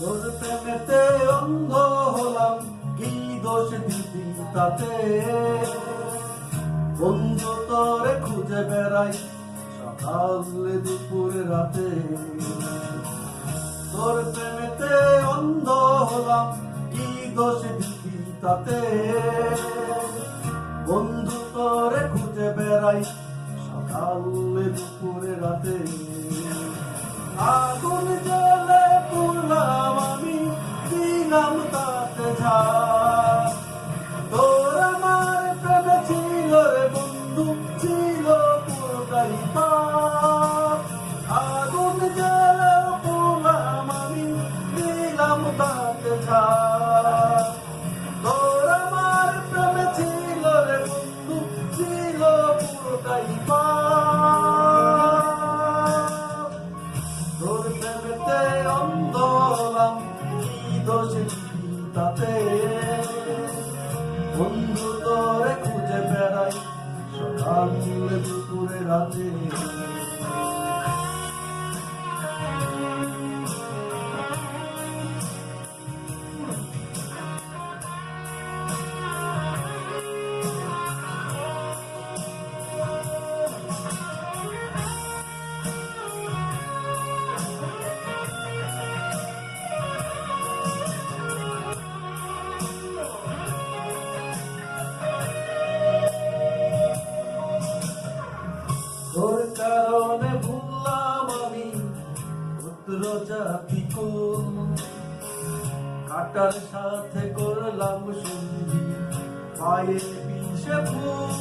তোর প্রেমেতে অন্ধ হলাম, কি দোষ দিবি তাতে? বন্ধু তোরে খুঁজে বেড়াই সকালে দুপুরে রাতে। তোর প্রেমেতে অন্ধ হলাম, কি দোষ দিবি তাতে? বন্ধু তোরে খুঁজে বেড়াই সকালে দুপুরে রাতে। আগুন জ্বলে পুড়লাম আমি, দিলাম তাতে ঝাঁপ। তোর আমার প্রেমে ছিল রে বন্ধু, ছিল পুরোটাই পাপ। আগুন জ্বলে পুড়লাম আমি, দিলাম তাতে ঝাঁপ। তোর আমার প্রেমে ছিল রে বন্ধু, ছিল পুরোটাই পাপ। তোর প্রেমেতে অন্ধ হলাম, কি দোষ দিবি তাতে? বন্ধু তোরে খুঁজে বেড়াই সকালে দুপুরে রাতে। তোর কারণে ভুললাম আমি পুত্র জাতি কুল, কাটার সাথে করলাম সন্ধি পায়ে বিষে ফুল।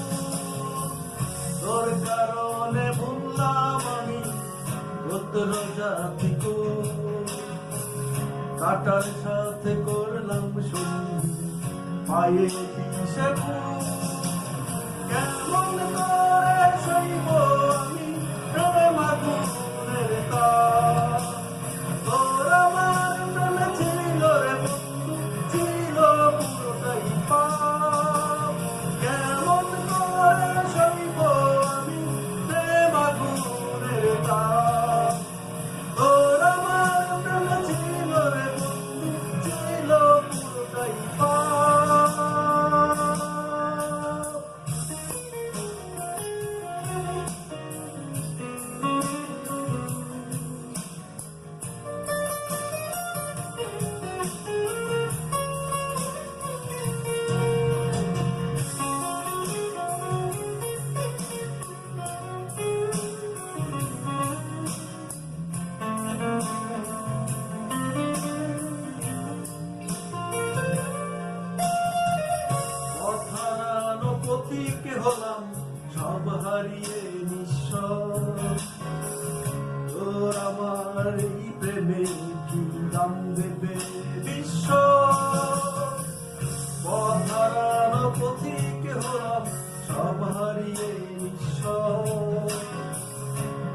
তোর কারণে ভুললাম আমি পুত্র জাতি কুল, কাটার সাথে করলাম সন্ধি পায়ে বিষে ফুল। কেমন করে সইব আমি প্রেম আগুনের তাপ? তোর আমার প্রেমে ছিল রে বন্ধু, ছিল পুরোটাই পাপ। কেমন করে সইব আমি প্রেম আগুনের তাপ? তোর আমার প্রেমে ছিল রে বন্ধু, ছিল পুরোটাই পাপ। প্রতীক হলাম সব হারিয়ে নিঃস্ব। তোর আমার এই প্রেমে কি দাম দেবে বিশ্ব? পথ হারানো প্রতীক হলাম সব হারিয়ে নিঃস্ব।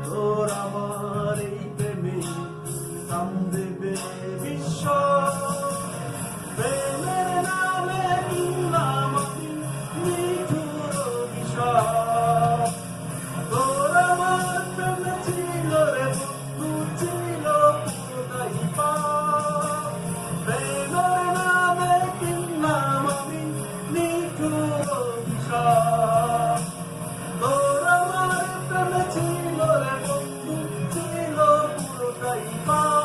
তোর আমার এই প্রেমে কি দাম দেবে বিশ্ব? প্রেমের নামে কিনলাম আমি নিঠুর অভিশাপ। তোর আমার প্রেমে ছিল রে বন্ধু, ছিল পুরোটাই পাপ। প্রেমের নামে কিনলাম আমি নিঠুর অভিশাপ। তোর আমার প্রেমে ছিল রে বন্ধু, ছিল পুরোটাই পাপ।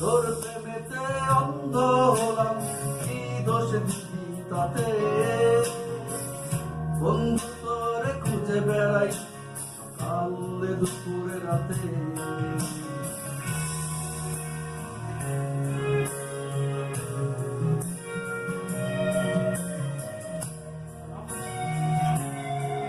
তোর প্রেমেতে অন্ধ হলাম, কি দোষ দিবি তাতে? বন্ধু তোরে খুঁজে বেড়াই সকালে দুপুরে রাতে।